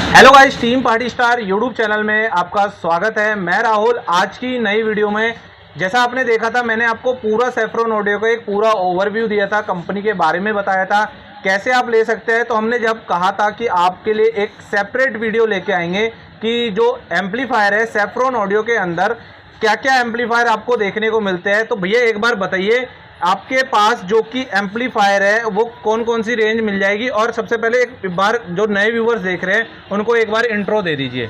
Hello guys, team party star YouTube channel में आपका स्वागत है। मैं राहुल। आज की नई वीडियो में जैसा आपने देखा था, मैंने आपको पूरा सेफ्रॉन ऑडियो का एक पूरा ओवरव्यू दिया था, कंपनी के बारे में बताया था कैसे आप ले सकते हैं। तो हमने जब कहा था कि आपके लिए एक सेपरेट वीडियो लेके आएंगे कि जो एम्पलीफायर है सेफ्रॉन ऑडियो के अंदर क्या क्या एम्पलीफायर आपको देखने को मिलते हैं। तो भैया एक बार बताइए, आपके पास जो कि एम्पलीफायर है वो कौन कौन सी रेंज मिल जाएगी। और सबसे पहले एक बार जो नए व्यूवर्स देख रहे हैं उनको एक बार इंट्रो दे दीजिए।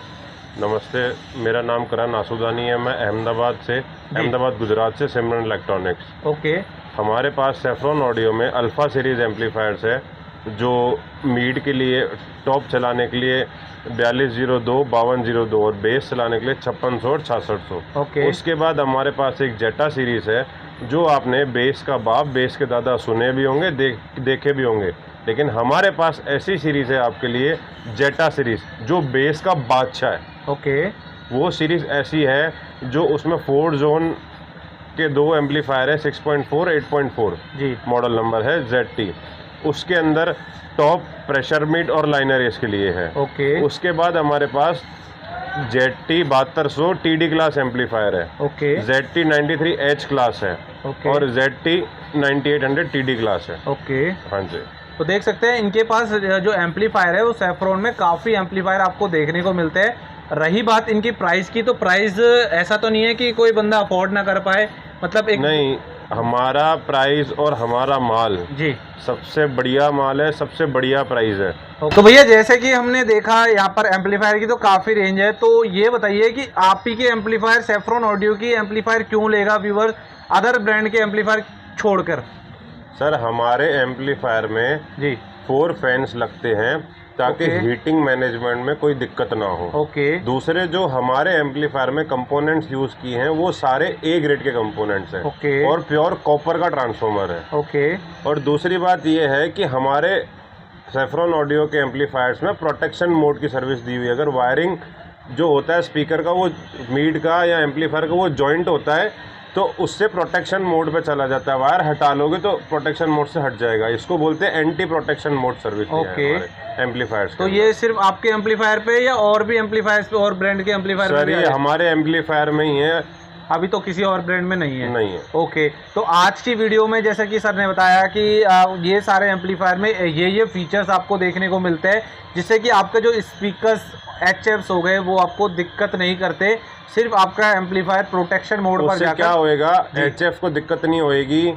नमस्ते, मेरा नाम करण आसूदानी है। मैं अहमदाबाद गुजरात से सिमरन इलेक्ट्रॉनिक्स। ओके। हमारे पास सेफ्रॉन ऑडियो में अल्फ़ा सीरीज़ एम्पलीफायर्स है जो मीड के लिए टॉप चलाने के लिए 4202, 5202 और बेस चलाने के लिए 5600 और 6600। ओके। उसके बाद हमारे पास एक जेटा सीरीज़ है जो आपने बेस का बाप बेस के दादा सुने भी होंगे, देखे भी होंगे। लेकिन हमारे पास ऐसी सीरीज़ है आपके लिए जेटा सीरीज़ जो बेस का बादशाह है। ओके। वो सीरीज़ ऐसी है जो उसमें 4 जोन के 2 एम्पलीफायर है, 6.4, 8.4 जी। मॉडल नंबर है ZT। उसके अंदर टॉप प्रेशर मीट और लाइनर इसके लिए है। ओके। उसके बाद हमारे पास ZT 7200 TD क्लास एम्पलीफायर है। ओके। ZT 93H क्लास है। ओके। और ZT 9800 TD क्लास है। ओके। हाँ जी। तो देख सकते हैं इनके पास जो एम्पलीफायर है वो सेफ्रॉन में काफ़ी एम्पलीफायर आपको देखने को मिलते हैं। रही बात इनकी प्राइस की, तो प्राइस ऐसा तो नहीं है कि कोई बंदा अफोर्ड ना कर पाए, मतलब एक नहीं, हमारा प्राइस और हमारा माल जी सबसे बढ़िया माल है, सबसे बढ़िया प्राइस है। तो भैया जैसे कि हमने देखा यहाँ पर एम्पलीफायर की तो काफ़ी रेंज है, तो ये बताइए कि आप ही के एम्पलीफायर सेफ्रॉन ऑडियो की एम्पलीफायर क्यों लेगा व्यूअर अदर ब्रांड के एम्पलीफायर छोड़कर। सर, हमारे एम्पलीफायर में जी 4 फैंस लगते हैं ताकि ओके। हीटिंग मैनेजमेंट में कोई दिक्कत ना हो। ओके। दूसरे जो हमारे एम्पलीफायर में कंपोनेंट्स यूज़ किए हैं वो सारे A ग्रेड के कंपोनेंट्स हैं। ओके। और प्योर कॉपर का ट्रांसफॉर्मर है। ओके। और दूसरी बात ये है कि हमारे सेफ्रॉन ऑडियो के एम्पलीफायर्स में प्रोटेक्शन मोड की सर्विस दी हुई है। अगर वायरिंग जो होता है स्पीकर का, वो मीड का या एम्पलीफायर का वो जॉइंट होता है तो उससे प्रोटेक्शन मोड पे चला जाता है। वायर हटा लोगे तो प्रोटेक्शन मोड से हट जाएगा। इसको बोलते हैं anti protection mode service. Okay. Amplifiers तो ये सिर्फ आपके एम्पलीफायर पे या और भी एम्पलीफायर्स पे और ब्रांड के एम्पलीफायर सर, ये हमारे एम्पलीफायर में ही है, अभी तो किसी और ब्रांड में नहीं है। नहीं है। ओके। तो आज की वीडियो में जैसा कि सर ने बताया कि ये सारे एम्पलीफायर में ये फीचर्स आपको देखने को मिलते हैं जिससे कि आपके जो स्पीकर्स HFs हो गए वो आपको दिक्कत नहीं करते। सिर्फ आपका एम्पलीफायर प्रोटेक्शन मोड पर जाकर क्या होएगा, HF को दिक्कत नहीं होएगी,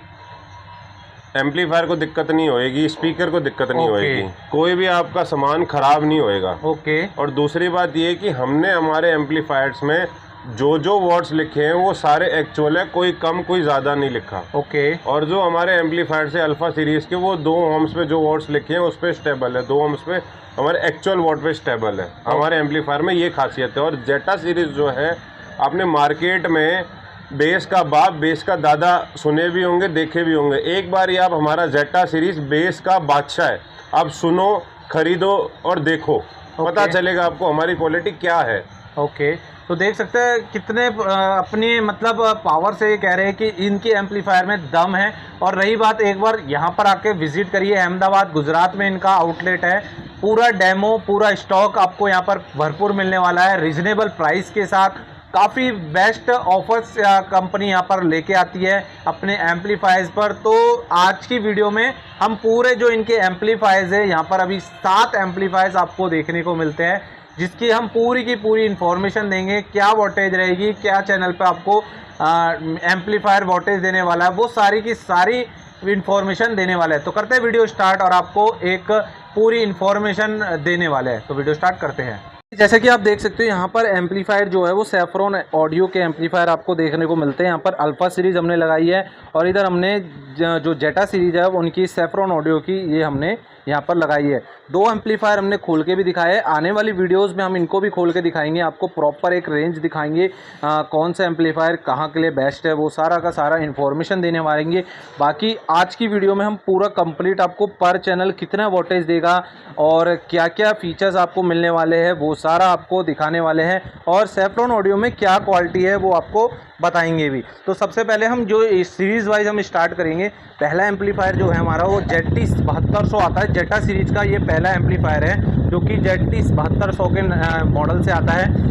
एम्पलीफायर को दिक्कत नहीं होएगी, स्पीकर को दिक्कत नहीं होएगी, कोई भी आपका सामान खराब नहीं होएगा। ओके। और दूसरी बात ये कि हमने हमारे एम्पलीफायर्स में जो वर्ड्स लिखे हैं वो सारे एक्चुअल है, कोई कम कोई ज़्यादा नहीं लिखा। ओके। और जो हमारे एम्पलीफायर से अल्फ़ा सीरीज़ के वो 2 ohms पे जो वर्ड्स लिखे हैं उस पर स्टेबल है, 2 ohms पे हमारे एक्चुअल वर्ड पे स्टेबल है। हमारे एम्पलीफायर में ये खासियत है। और जेटा सीरीज़ जो है, आपने मार्केट में बेस का बाप बेस का दादा सुने भी होंगे, देखे भी होंगे। एक बार ही आप हमारा जेटा सीरीज़ बेस का बादशाह है, आप सुनो, खरीदो और देखो, पता चलेगा आपको हमारी क्वालिटी क्या है। ओके। तो देख सकते हैं कितने अपनी मतलब पावर से ये कह रहे हैं कि इनके एम्पलीफायर में दम है। और रही बात, एक बार यहाँ पर आके विजिट करिए। अहमदाबाद गुजरात में इनका आउटलेट है। पूरा डेमो, पूरा स्टॉक आपको यहाँ पर भरपूर मिलने वाला है रिजनेबल प्राइस के साथ। काफ़ी बेस्ट ऑफर्स कंपनी यहाँ पर लेके आती है अपने एम्पलीफायर्स पर। तो आज की वीडियो में हम पूरे जो इनके एम्पलीफायर्स है, यहाँ पर अभी 7 एम्पलीफायर्स आपको देखने को मिलते हैं जिसकी हम पूरी की पूरी इन्फॉर्मेशन देंगे। क्या वोल्टेज रहेगी, क्या चैनल पे आपको एम्पलीफायर वोल्टेज देने वाला है, वो सारी की सारी इन्फॉर्मेशन देने वाला है। तो करते हैं वीडियो स्टार्ट और आपको एक पूरी इन्फॉर्मेशन देने वाले हैं। तो वीडियो स्टार्ट करते हैं। जैसे कि आप देख सकते हो यहाँ पर एम्पलीफायर जो है वो सेफ्रॉन ऑडियो के एम्पलीफायर आपको देखने को मिलते हैं। यहाँ पर अल्फ़ा सीरीज़ हमने लगाई है और इधर हमने जो जेटा सीरीज़ है उनकी सेफ्रॉन ऑडियो की ये हमने यहाँ पर लगाई है। 2 एम्पलीफायर हमने खोल के भी दिखाए। आने वाली वीडियोस में हम इनको भी खोल के दिखाएंगे, आपको प्रॉपर एक रेंज दिखाएंगे कौन सा एम्पलीफायर कहाँ के लिए बेस्ट है, वो सारा का सारा इन्फॉर्मेशन देने वालेंगे। बाकी आज की वीडियो में हम पूरा कंप्लीट आपको पर चैनल कितना वोल्टेज देगा और क्या क्या फीचर्स आपको मिलने वाले हैं वो सारा आपको दिखाने वाले हैं। और सेफ्रॉन ऑडियो में क्या क्वालिटी है वो आपको बताएंगे भी। तो सबसे पहले हम जो सीरीज़ वाइज हम स्टार्ट करेंगे, पहला एम्पलीफायर जो है हमारा वो ZT 7200 आता है। जेटा सीरीज़ का ये पहला एम्पलीफायर है जो कि ZT 7200 के मॉडल से आता है।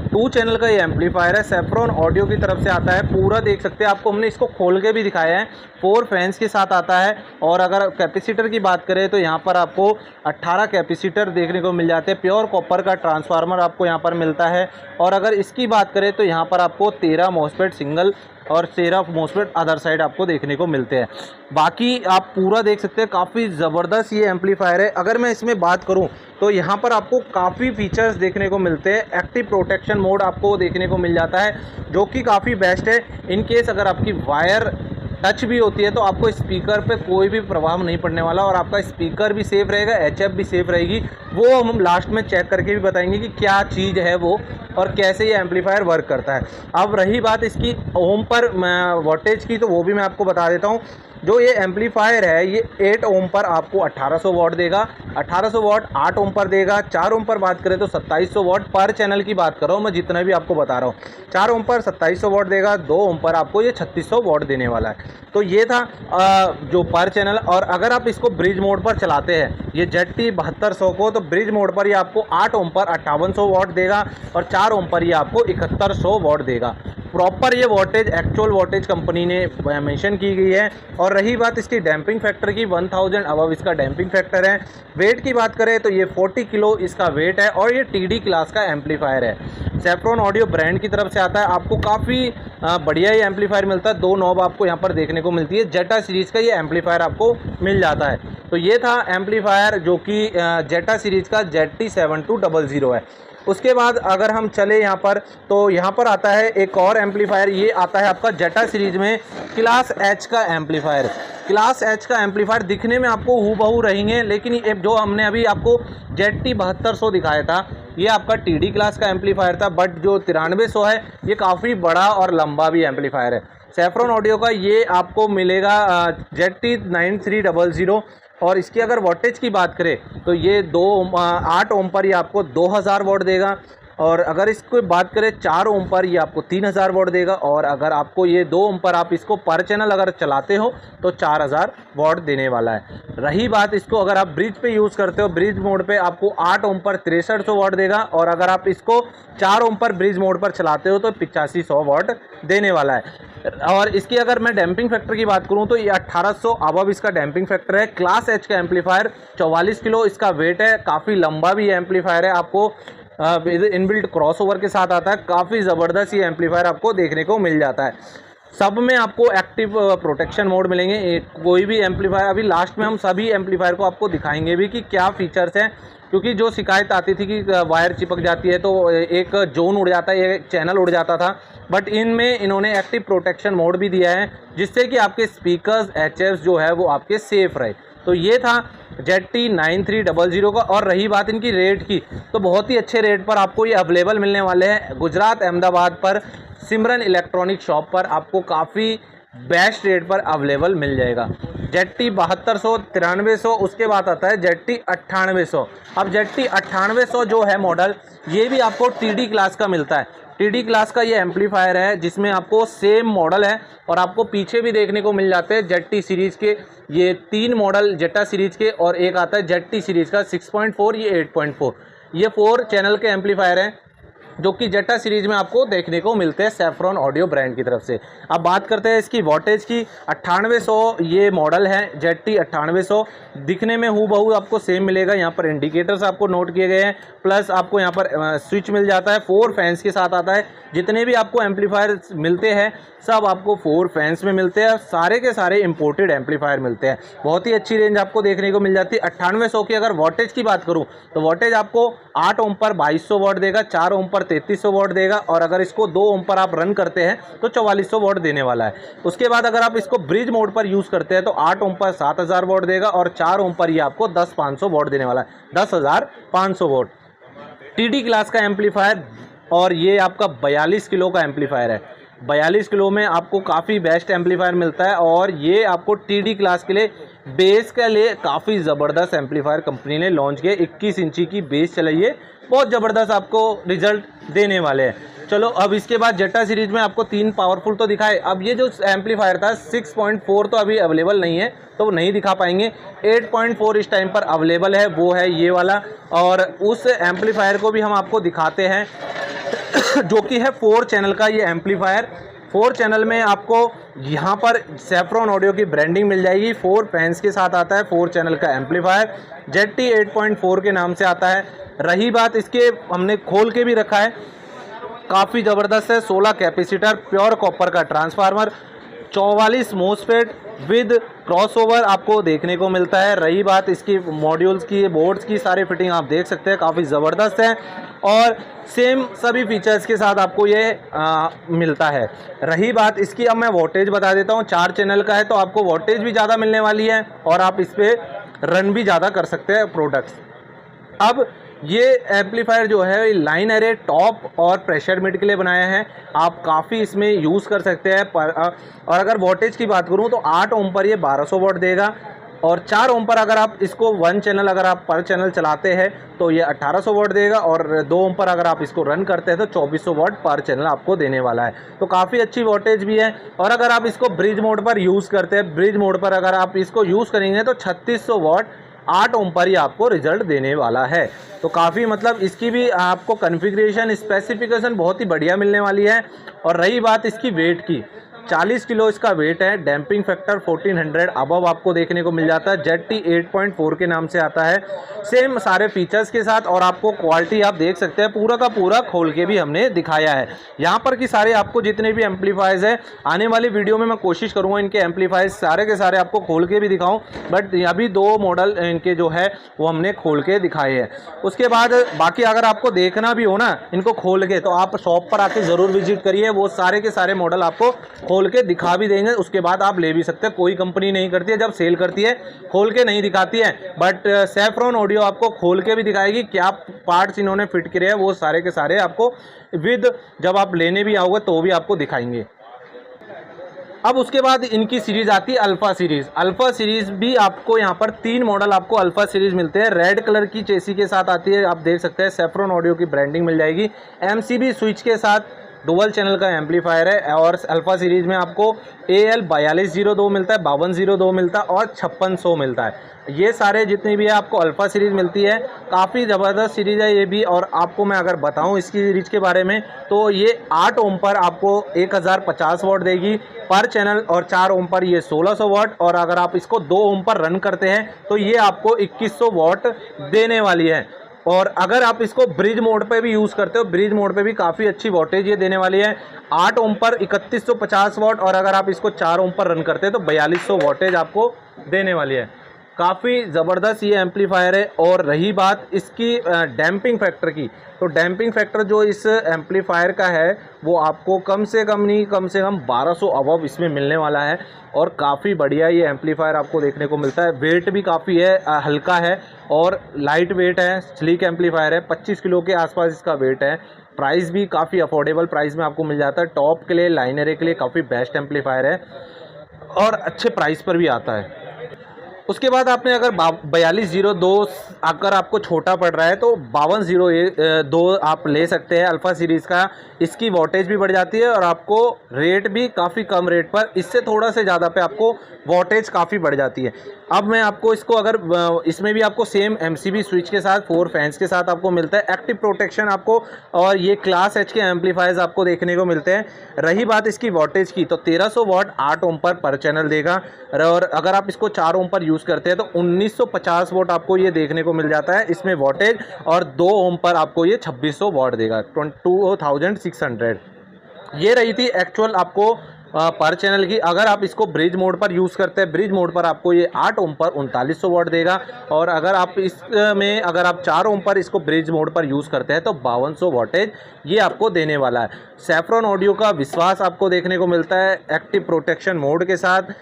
2 चैनल का ये एम्पलीफायर है, सेफ्रॉन ऑडियो की तरफ से आता है। पूरा देख सकते हैं, आपको हमने इसको खोल के भी दिखाया है। 4 फैंस के साथ आता है। और अगर कैपेसिटर की बात करें तो यहाँ पर आपको 18 कैपेसिटर देखने को मिल जाते हैं। प्योर कॉपर का ट्रांसफार्मर आपको यहाँ पर मिलता है। और अगर इसकी बात करें तो यहाँ पर आपको 13 मॉसफेट सिंगल और 13 मॉसफेट अदर साइड आपको देखने को मिलते हैं। बाकी आप पूरा देख सकते हैं, काफ़ी ज़बरदस्त ये एम्पलीफायर है। अगर मैं इसमें बात करूं तो यहाँ पर आपको काफ़ी फीचर्स देखने को मिलते हैं। एक्टिव प्रोटेक्शन मोड आपको देखने को मिल जाता है जो कि काफ़ी बेस्ट है। इन केस अगर आपकी वायर टच भी होती है तो आपको स्पीकर पे कोई भी प्रभाव नहीं पड़ने वाला और आपका स्पीकर भी सेफ़ रहेगा, HF भी सेफ़ रहेगी। वो हम लास्ट में चेक करके भी बताएंगे कि क्या चीज़ है वो और कैसे ये एम्पलीफायर वर्क करता है। अब रही बात इसकी ओम पर वोल्टेज की, तो वो भी मैं आपको बता देता हूँ। जो ये एम्पलीफायर है ये 8 ओम पर आपको 1800 वॉट देगा, 1800 वॉट 8 ओम पर देगा। 4 ओम पर बात करें तो 2700 वॉट पर चैनल की बात कर रहा हूँ मैं, जितना भी आपको बता रहा हूँ। 4 ओम पर 2700 वॉट देगा, 2 ओम पर आपको ये 3600 वॉट देने वाला है। तो ये था जो पर चैनल। और अगर आप इसको ब्रिज मोड पर चलाते हैं ये ZT 7200 को, तो ब्रिज मोड पर ये आपको 8 ओम पर 5800 वॉट देगा और 4 ओम पर ये आपको 7100 वॉट देगा। प्रॉपर ये वोल्टेज एक्चुअल वोल्टेज कंपनी ने मेंशन की गई है। और रही बात इसकी डैम्पिंग फैक्टर की, 1000 अबव इसका डैम्पिंग फैक्टर है। वेट की बात करें तो ये 40 किलो इसका वेट है और ये TD क्लास का एम्पलीफायर है। सेफ्रॉन ऑडियो ब्रांड की तरफ से आता है। आपको काफ़ी बढ़िया ये एम्पलीफायर मिलता है। 2 नॉब आपको यहाँ पर देखने को मिलती है। जेटा सीरीज़ का ये एम्पलीफायर आपको मिल जाता है। तो ये था एम्पलीफायर जो कि जेटा सीरीज़ का ZT 7200 है। उसके बाद अगर हम चले यहाँ पर तो यहाँ पर आता है एक और एम्पलीफायर। ये आता है आपका जेटा सीरीज में क्लास H का एम्पलीफायर। क्लास H का एम्पलीफायर दिखने में आपको हूबहू रहेंगे, लेकिन ये जो हमने अभी आपको ZT 7200 दिखाया था ये आपका TD क्लास का एम्पलीफायर था। बट जो 9300 है ये काफ़ी बड़ा और लंबा भी एम्पलीफायर है। सेफ्रॉन ऑडियो का ये आपको मिलेगा ZT 9300। और इसकी अगर वोल्टेज की बात करें तो ये 8 ओम पर ये आपको 2000 वोल्ट देगा। और अगर इसको बात करें 4 ओम पर ये आपको 3000 वोल्ट देगा। और अगर आपको ये 2 ओम पर आप इसको पर चैनल अगर चलाते हो तो 4000 वोल्ट देने वाला है। रही बात इसको अगर आप ब्रिज पे यूज़ करते हो, ब्रिज मोड पे आपको 8 ओम पर 6300 वोल्ट देगा। और अगर आप इसको 4 ओम पर ब्रिज मोड पर चलाते हो तो 8500 वोल्ट देने वाला है। और इसकी अगर मैं डैम्पिंग फैक्टर की बात करूं तो ये 1800 अबव इसका डैम्पिंग फैक्टर है। क्लास H का एम्पलीफायर 44 किलो इसका वेट है। काफ़ी लंबा भी एम्पलीफायर है। आपको इनबिल्ट क्रॉसओवर के साथ आता है। काफ़ी ज़बरदस्त ये एम्पलीफायर आपको देखने को मिल जाता है। सब में आपको एक्टिव प्रोटेक्शन मोड मिलेंगे। कोई भी एम्पलीफायर, अभी लास्ट में हम सभी एम्पलीफायर को आपको दिखाएंगे भी कि क्या फीचर्स हैं, क्योंकि जो शिकायत आती थी कि वायर चिपक जाती है तो एक जोन उड़ जाता है, एक चैनल उड़ जाता था। बट इनमें इन्होंने एक्टिव प्रोटेक्शन मोड भी दिया है जिससे कि आपके स्पीकर्स HFs जो है वो आपके सेफ रहे। तो ये था ZT 9300 का। और रही बात इनकी रेट की, तो बहुत ही अच्छे रेट पर आपको ये अवेलेबल मिलने वाले हैं गुजरात अहमदाबाद पर सिमरन इलेक्ट्रॉनिक शॉप पर। आपको काफ़ी बेस्ट रेट पर अवेलेबल मिल जाएगा। ZT 7200, 9300, उसके बाद आता है ZT 9800। अब ZT 9800 जो है मॉडल ये भी आपको TD क्लास का मिलता है। TD क्लास का ये एम्पलीफायर है जिसमें आपको सेम मॉडल है और आपको पीछे भी देखने को मिल जाते हैं ZT सीरीज़ के ये 3 मॉडल जेटा सीरीज़ के। और एक आता है ZT सीरीज़ का 6.4, ये 8.4। ये 4 चैनल के एम्पलीफायर हैं जो कि जेटा सीरीज में आपको देखने को मिलते हैं सेफ्रॉन ऑडियो ब्रांड की तरफ से। अब बात करते हैं इसकी वोल्टेज की। 9800 ये मॉडल है ZT 9800। दिखने में हूबहू आपको सेम मिलेगा। यहाँ पर इंडिकेटर्स आपको नोट किए गए हैं, प्लस आपको यहाँ पर स्विच मिल जाता है। 4 फैंस के साथ आता है। जितने भी आपको एम्पलीफायर मिलते हैं सब आपको 4 फैंस में मिलते हैं। सारे के सारे इंपोर्टेड एम्पलीफायर मिलते हैं। बहुत ही अच्छी रेंज आपको देखने को मिल जाती है। 9800 की अगर वोल्टेज की बात करूँ तो वोल्टेज आपको 8 ओम पर 2200 वॉट देगा, 4 ओम पर 3300 वॉट देगा। और अगर इसको 2 ओम पर आप रन करते हैं तो 4400 वॉट देने वाला है। उसके बाद अगर आप इसको ब्रिज मोड पर यूज़ करते हैं तो 8 ओम पर 7000 वॉट देगा और 4 ओम पर ये आपको 10500 वॉट देने वाला है, 10500 वॉट। TD क्लास का एम्पलीफायर और ये आपका 42 किलो का एम्पलीफायर है। 42 किलो में आपको काफ़ी बेस्ट एम्पलीफायर मिलता है। और ये आपको TD क्लास के लिए बेस के लिए काफ़ी ज़बरदस्त एम्पलीफायर कंपनी ने लॉन्च किया। 21 इंची की बेस चलाइए, बहुत ज़बरदस्त आपको रिजल्ट देने वाले हैं। चलो अब इसके बाद जेटा सीरीज में आपको 3 पावरफुल तो दिखाए। अब ये जो एम्पलीफायर था 6.4 तो अभी अवेलेबल नहीं है, तो नहीं दिखा पाएंगे। 8.4 इस टाइम पर अवेलेबल है, वो है ये वाला। और उस एम्पलीफायर को भी हम आपको दिखाते हैं जो कि है 4 चैनल का ये एम्पलीफायर। 4 चैनल में आपको यहाँ पर सेफ्रॉन ऑडियो की ब्रांडिंग मिल जाएगी। 4 फैंस के साथ आता है 4 चैनल का एम्पलीफायर, ZT 8.4 के नाम से आता है। रही बात इसके, हमने खोल के भी रखा है, काफ़ी ज़बरदस्त है। 16 कैपेसिटर, प्योर कॉपर का ट्रांसफार्मर, 44 मोसफेट विद क्रॉसओवर आपको देखने को मिलता है। रही बात इसकी मॉड्यूल्स की, बोर्ड्स की सारी फिटिंग आप देख सकते हैं, काफ़ी ज़बरदस्त है और सेम सभी फीचर्स के साथ आपको ये मिलता है। रही बात इसकी, अब मैं वोल्टेज बता देता हूँ। 4 चैनल का है तो आपको वोल्टेज भी ज़्यादा मिलने वाली है और आप इस पर रन भी ज़्यादा कर सकते हैं प्रोडक्ट्स। अब ये एम्पलीफायर जो है लाइन अरे, टॉप और प्रेशर मिड के लिए बनाया है। आप काफ़ी इसमें यूज़ कर सकते हैं और अगर वोल्टेज की बात करूं तो 8 ओम पर ये 1200 वोल्ट देगा और 4 ओम पर अगर आप इसको 1 चैनल अगर आप पर चैनल चलाते हैं तो ये 1800 वोल्ट देगा और 2 ओम पर अगर आप इसको रन करते हैं तो 2400 वोल्ट पर चैनल आपको देने वाला है। तो काफ़ी अच्छी वोल्टेज भी है। और अगर आप इसको ब्रिज मोड पर यूज़ करते हैं, ब्रिज मोड पर अगर आप इसको यूज़ करेंगे तो 3600 वोल्ट 8 ओम पर ही आपको रिजल्ट देने वाला है। तो काफ़ी मतलब इसकी भी आपको कॉन्फ़िगरेशन, स्पेसिफिकेशन बहुत ही बढ़िया मिलने वाली है। और रही बात इसकी वेट की, 40 किलो इसका वेट है। डैम्पिंग फैक्टर 1400 अबव आपको देखने को मिल जाता है। ZT 8.4 के नाम से आता है, सेम सारे फीचर्स के साथ। और आपको क्वालिटी आप देख सकते हैं, पूरा का पूरा खोल के भी हमने दिखाया है। यहाँ पर कि सारे आपको जितने भी एम्पलीफायर्स हैं, आने वाली वीडियो में मैं कोशिश करूँगा इनके एम्पलीफायर्स सारे के सारे आपको खोल के भी दिखाऊँ, बट अभी 2 मॉडल इनके जो है वो हमने खोल के दिखाए हैं। उसके बाद बाकी अगर आपको देखना भी हो ना इनको खोल के, तो आप शॉप पर आके ज़रूर विजिट करिए, वो सारे के सारे मॉडल आपको खोल के दिखा भी देंगे। उसके बाद आप ले भी सकते हैं। कोई कंपनी नहीं करती है जब सेल करती है खोल के नहीं दिखाती है, बट सेफ्रॉन ऑडियो आपको खोल के भी दिखाएगी। क्या पार्ट्स इन्होंने फिट करे हैं वो सारे के सारे आपको विद जब आप लेने भी आओगे तो भी आपको दिखाएंगे। अब उसके बाद इनकी सीरीज आती है अल्फा सीरीज। अल्फा सीरीज भी आपको यहाँ पर 3 मॉडल आपको अल्फा सीरीज मिलते हैं। रेड कलर की चेसी के साथ आती है, आप देख सकते हैं सेफ्रॉन ऑडियो की ब्रांडिंग मिल जाएगी। MCB स्विच के साथ डुअल चैनल का एम्पलीफायर है। और अल्फा सीरीज में आपको AL 4202 मिलता है, 5202 मिलता है और 5600 मिलता है। ये सारे जितनी भी है आपको अल्फा सीरीज मिलती है। काफ़ी ज़बरदस्त सीरीज है ये भी। और आपको मैं अगर बताऊं इसकी सीरीज के बारे में तो ये 8 ओम पर आपको 1050 वॉट देगी पर चैनल और 4 ओम पर ये 1600 वॉट। और अगर आप इसको 2 ओम पर रन करते हैं तो ये आपको 2100 वॉट देने वाली है। और अगर आप इसको ब्रिज मोड पे भी यूज़ करते हो, ब्रिज मोड पे भी काफ़ी अच्छी वोल्टेज ये देने वाली है। 8 ओम पर 3150 वॉट और अगर आप इसको 4 ओम पर रन करते हैं तो 4200 वोल्टेज आपको देने वाली है। काफ़ी ज़बरदस्त ये एम्पलीफायर है। और रही बात इसकी डैम्पिंग फैक्टर की, तो डैम्पिंग फैक्टर जो इस एम्पलीफायर का है वो आपको कम से कम 1200 अबव इसमें मिलने वाला है। और काफ़ी बढ़िया ये एम्पलीफायर आपको देखने को मिलता है। वेट भी काफ़ी है, हल्का है और लाइट वेट है। स्लीक एम्पलीफायर है, 25 किलो के आसपास इसका वेट है। प्राइस भी काफ़ी अफोर्डेबल प्राइस में आपको मिल जाता है। टॉप के लिए, लाइन एरे के लिए काफ़ी बेस्ट एम्पलीफायर है और अच्छे प्राइस पर भी आता है। उसके बाद आपने अगर 4202 अगर आपको छोटा पड़ रहा है तो 5202 आप ले सकते हैं अल्फ़ा सीरीज़ का। इसकी वोल्टेज भी बढ़ जाती है और आपको रेट भी काफ़ी कम रेट पर, इससे थोड़ा से ज़्यादा पे आपको वोल्टेज काफ़ी बढ़ जाती है। अब मैं आपको इसको अगर इसमें भी आपको सेम MCB स्विच के साथ 4 फैंस के साथ आपको मिलता है। एक्टिव प्रोटेक्शन आपको और ये क्लास H के एम्पलीफायर्स आपको देखने को मिलते हैं। रही बात इसकी वोल्टेज की, तो 1300 वॉट 8 ओम पर चैनल देगा। और अगर आप इसको 4 ओम पर यूज़ करते हैं तो 1950 वोट आपको ये देखने को मिल जाता है इसमें वोल्टेज। और 2 ओम पर आपको ये 2600 वॉट देगा, 2600। ये रही थी एक्चुअल आपको पर चैनल की। अगर आप इसको ब्रिज मोड पर यूज़ करते हैं, ब्रिज मोड पर आपको ये 8 ओम पर 3900 वॉट देगा। और अगर आप इसमें अगर आप 4 ओम पर इसको ब्रिज मोड पर यूज़ करते हैं तो 5200 वोल्टेज ये आपको देने वाला है। सेफ्रॉन ऑडियो का विश्वास आपको देखने को मिलता है एक्टिव प्रोटेक्शन मोड के साथ।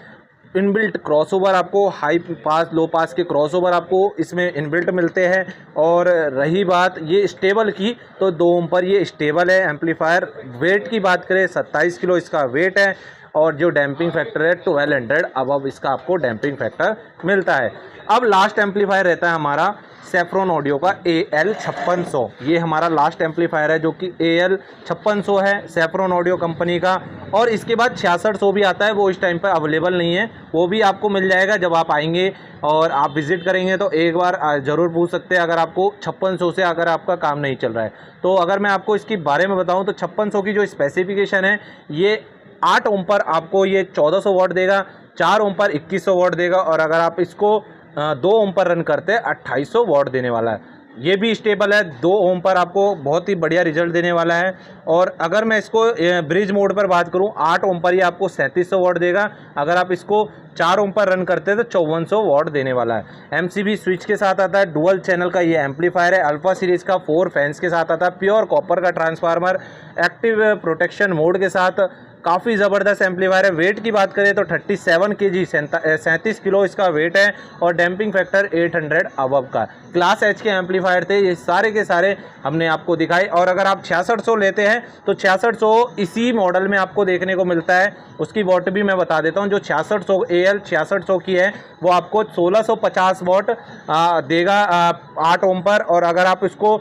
इनबिल्ट क्रॉसओवर आपको हाई पास लो पास के क्रॉसओवर आपको इसमें इनबिल्ट मिलते हैं। और रही बात ये स्टेबल की, तो 2 ओम पर ये स्टेबल है एम्पलीफायर। वेट की बात करें 27 किलो इसका वेट है। और जो डैम्पिंग फैक्टर है 1200 अब इसका आपको डैम्पिंग फैक्टर मिलता है। अब लास्ट एम्पलीफायर रहता है हमारा सेफ्रॉन ऑडियो का AL5600। ये हमारा लास्ट एम्पलीफायर है जो कि AL5600 है सेफ्रॉन ऑडियो कंपनी का। और इसके बाद 6600 भी आता है, वो इस टाइम पर अवेलेबल नहीं है, वो भी आपको मिल जाएगा जब आप आएंगे और आप विज़िट करेंगे तो एक बार ज़रूर पूछ सकते हैं अगर आपको 5600 से अगर आपका काम नहीं चल रहा है। तो अगर मैं आपको इसके बारे में बताऊँ तो 5600 की जो स्पेसिफिकेशन है, ये 8 ओम पर आपको ये 1400 वाट देगा, 4 ओम पर 2100 वाट देगा, और अगर आप इसको 2 ओम पर रन करते हैं 2800 वाट देने वाला है। ये भी स्टेबल है, 2 ओम पर आपको बहुत ही बढ़िया रिजल्ट देने वाला है। और अगर मैं इसको ब्रिज मोड पर बात करूं, 8 ओम पर ही आपको 3700 वाट देगा, अगर आप इसको 4 ओम पर रन करते हैं तो 5400 वाट देने वाला है। MCB स्विच के साथ आता है, डुअल चैनल का ये एम्पलीफायर है, अल्फा सीरीज़ का 4 फैंस के साथ आता है, प्योर कॉपर का ट्रांसफार्मर, एक्टिव प्रोटेक्शन मोड के साथ, काफ़ी ज़बरदस्त एम्पलीफायर है। वेट की बात करें तो 37 kg 37 किलो इसका वेट है, और डैम्पिंग फैक्टर 800 अबव का। क्लास H के एम्पलीफायर थे ये सारे के सारे, हमने आपको दिखाए। और अगर आप 6600 लेते हैं तो 6600 इसी मॉडल में आपको देखने को मिलता है। उसकी वॉट भी मैं बता देता हूँ, जो 6600 AL6600 की है वो आपको 1650 वाट देगा 8 ओम पर, और अगर आप इसको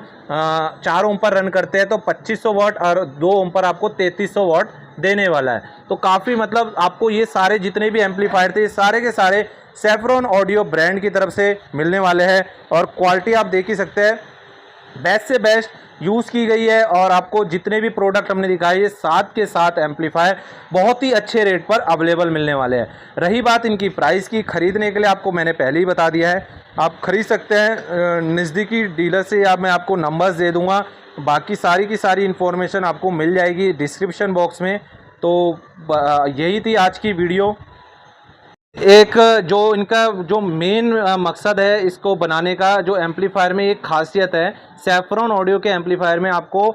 4 ओम पर रन करते हैं तो 2500 वाट, और 2 ओम पर आपको 3300 वाट देने वाला है। तो काफ़ी मतलब आपको ये सारे जितने भी एम्पलीफायर थे ये सारे के सारे सेफ्रॉन ऑडियो ब्रांड की तरफ से मिलने वाले हैं, और क्वालिटी आप देख ही सकते हैं, बेस्ट से बेस्ट यूज़ की गई है। और आपको जितने भी प्रोडक्ट हमने दिखाए ये 7 के 7 एम्पलीफायर बहुत ही अच्छे रेट पर अवेलेबल मिलने वाले हैं। रही बात इनकी प्राइस की, ख़रीदने के लिए आपको मैंने पहले ही बता दिया है, आप खरीद सकते हैं नज़दीकी डीलर से, या मैं आपको नंबर्स दे दूँगा, बाकी सारी की सारी इन्फॉर्मेशन आपको मिल जाएगी डिस्क्रिप्शन बॉक्स में। तो यही थी आज की वीडियो। एक जो इनका जो मेन मकसद है इसको बनाने का, जो एम्पलीफायर में एक खासियत है, सेफ्रॉन ऑडियो के एम्पलीफायर में आपको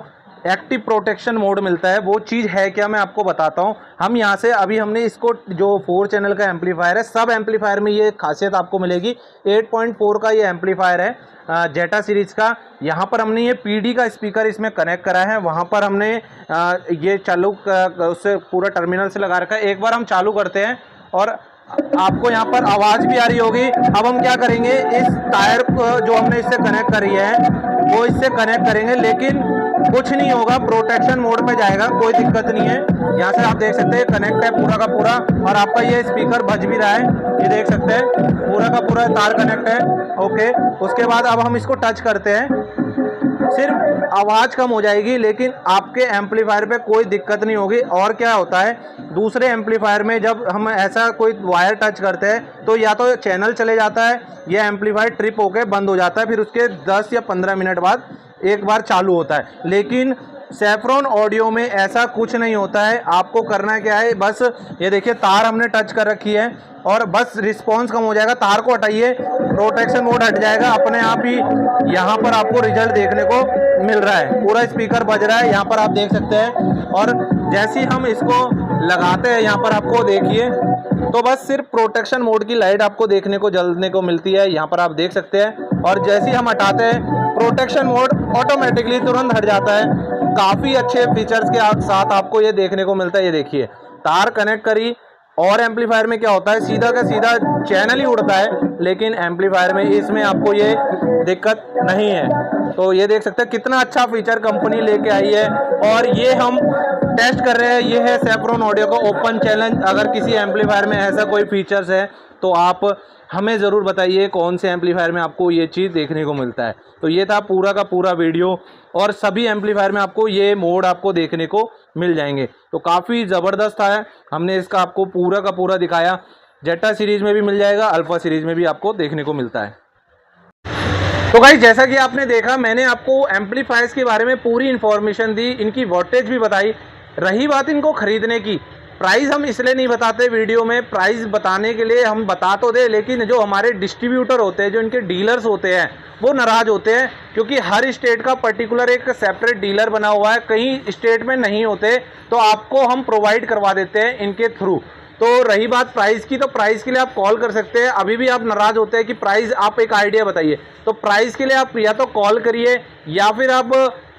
एक्टिव प्रोटेक्शन मोड मिलता है। वो चीज़ है क्या, मैं आपको बताता हूँ। हम यहाँ से अभी हमने इसको जो 4 चैनल का एम्पलीफायर है, सब एम्पलीफायर में ये खासियत आपको मिलेगी। 8.4 का ये एम्पलीफायर है जेटा सीरीज़ का। यहाँ पर हमने ये PD का स्पीकर इसमें कनेक्ट करा है, वहाँ पर हमने ये चालू उससे पूरा टर्मिनल से लगा रखा है। एक बार हम चालू करते हैं और आपको यहाँ पर आवाज़ भी आ रही होगी। अब हम क्या करेंगे, इस टायर को जो हमने इससे कनेक्ट करी है वो इससे कनेक्ट करेंगे, लेकिन कुछ नहीं होगा, प्रोटेक्शन मोड पे जाएगा, कोई दिक्कत नहीं है। यहाँ से आप देख सकते हैं कनेक्ट है पूरा का पूरा, और आपका ये स्पीकर बज भी रहा है, ये देख सकते हैं पूरा का पूरा तार कनेक्ट है। ओके, उसके बाद अब हम इसको टच करते हैं, सिर्फ आवाज़ कम हो जाएगी, लेकिन आपके एम्पलीफायर पे कोई दिक्कत नहीं होगी। और क्या होता है, दूसरे एम्पलीफायर में जब हम ऐसा कोई वायर टच करते हैं तो या तो चैनल चले जाता है, या एम्पलीफायर ट्रिप होकर बंद हो जाता है, फिर उसके 10 या 15 मिनट बाद एक बार चालू होता है। लेकिन सेफ्रॉन ऑडियो में ऐसा कुछ नहीं होता है। आपको करना क्या है, बस ये देखिए तार हमने टच कर रखी है, और बस रिस्पांस कम हो जाएगा, तार को हटाइए, प्रोटेक्शन मोड हट जाएगा, अपने आप ही यहाँ पर आपको रिजल्ट देखने को मिल रहा है। पूरा स्पीकर बज रहा है, यहाँ पर आप देख सकते हैं। और जैसे ही हम इसको लगाते हैं, यहाँ पर आपको देखिए तो बस सिर्फ प्रोटेक्शन मोड की लाइट आपको देखने को जलने को मिलती है, यहाँ पर आप देख सकते हैं। और जैसे ही हम हटाते हैं, प्रोटेक्शन मोड ऑटोमेटिकली तुरंत हट जाता है। काफ़ी अच्छे फीचर्स के साथ आपको ये देखने को मिलता है। ये देखिए तार कनेक्ट करी, और एम्पलीफायर में क्या होता है, सीधा का सीधा चैनल ही उड़ता है, लेकिन एम्पलीफायर में इसमें आपको ये दिक्कत नहीं है। तो ये देख सकते हैं कितना अच्छा फीचर कंपनी लेके आई है, और ये हम टेस्ट कर रहे हैं। ये है सेफ्रॉन ऑडियो का ओपन चैलेंज। अगर किसी एम्पलीफायर में ऐसा कोई फीचर्स है तो आप हमें ज़रूर बताइए कौन से एम्पलीफायर में आपको ये चीज़ देखने को मिलता है। तो ये था पूरा का पूरा वीडियो, और सभी एम्पलीफायर में आपको ये मोड आपको देखने को मिल जाएंगे। तो काफ़ी ज़बरदस्त है, हमने इसका आपको पूरा का पूरा दिखाया। जेटा सीरीज़ में भी मिल जाएगा, अल्फा सीरीज़ में भी आपको देखने को मिलता है। तो गाइस, जैसा कि आपने देखा, मैंने आपको एम्पलीफायर्स के बारे में पूरी इन्फॉर्मेशन दी, इनकी वोल्टेज भी बताई। रही बात इनको खरीदने की, प्राइस हम इसलिए नहीं बताते वीडियो में, प्राइस बताने के लिए हम बता तो दे, लेकिन जो हमारे डिस्ट्रीब्यूटर होते हैं, जो इनके डीलर्स होते हैं, वो नाराज़ होते हैं, क्योंकि हर स्टेट का पर्टिकुलर एक सेपरेट डीलर बना हुआ है। कई स्टेट में नहीं होते, तो आपको हम प्रोवाइड करवा देते हैं इनके थ्रू। तो रही बात प्राइस की, तो प्राइस के लिए आप कॉल कर सकते हैं। अभी भी आप नाराज़ होते हैं कि प्राइस, आप एक आइडिया बताइए, तो प्राइस के लिए आप या तो कॉल करिए, या फिर आप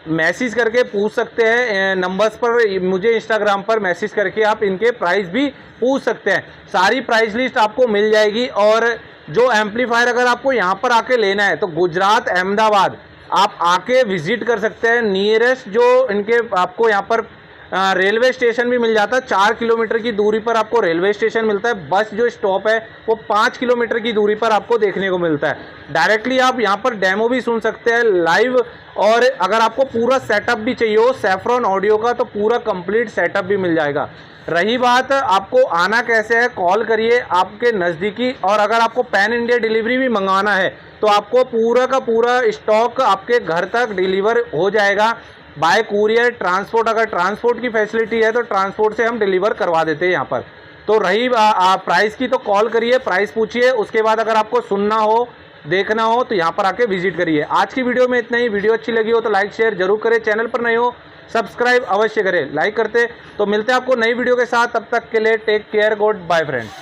मैसेज करके पूछ सकते हैं नंबर्स पर, मुझे इंस्टाग्राम पर मैसेज करके आप इनके प्राइस भी पूछ सकते हैं। सारी प्राइस लिस्ट आपको मिल जाएगी। और जो एम्पलीफायर अगर आपको यहाँ पर आके लेना है तो गुजरात अहमदाबाद आप आके विजिट कर सकते हैं। नियरेस्ट जो इनके आपको यहाँ पर रेलवे स्टेशन भी मिल जाता है, 4 किलोमीटर की दूरी पर आपको रेलवे स्टेशन मिलता है। बस जो स्टॉप है वो 5 किलोमीटर की दूरी पर आपको देखने को मिलता है। डायरेक्टली आप यहाँ पर डेमो भी सुन सकते हैं लाइव। और अगर आपको पूरा सेटअप भी चाहिए हो सैफ्रॉन ऑडियो का, तो पूरा कंप्लीट सेटअप भी मिल जाएगा। रही बात आपको आना कैसे है, कॉल करिए आपके नज़दीकी। और अगर आपको पैन इंडिया डिलीवरी भी मंगवाना है तो आपको पूरा का पूरा स्टॉक आपके घर तक डिलीवर हो जाएगा बाय कुरियर। ट्रांसपोर्ट, अगर ट्रांसपोर्ट की फैसिलिटी है तो ट्रांसपोर्ट से हम डिलीवर करवा देते हैं यहाँ पर। तो रही प्राइस की, तो कॉल करिए, प्राइस पूछिए। उसके बाद अगर आपको सुनना हो, देखना हो तो यहाँ पर आके विजिट करिए। आज की वीडियो में इतना ही। वीडियो अच्छी लगी हो तो लाइक शेयर जरूर करें, चैनल पर नए हो सब्सक्राइब अवश्य करें। लाइक करते तो मिलते हैं आपको नई वीडियो के साथ। तब तक के लिए take care, goodbye friends.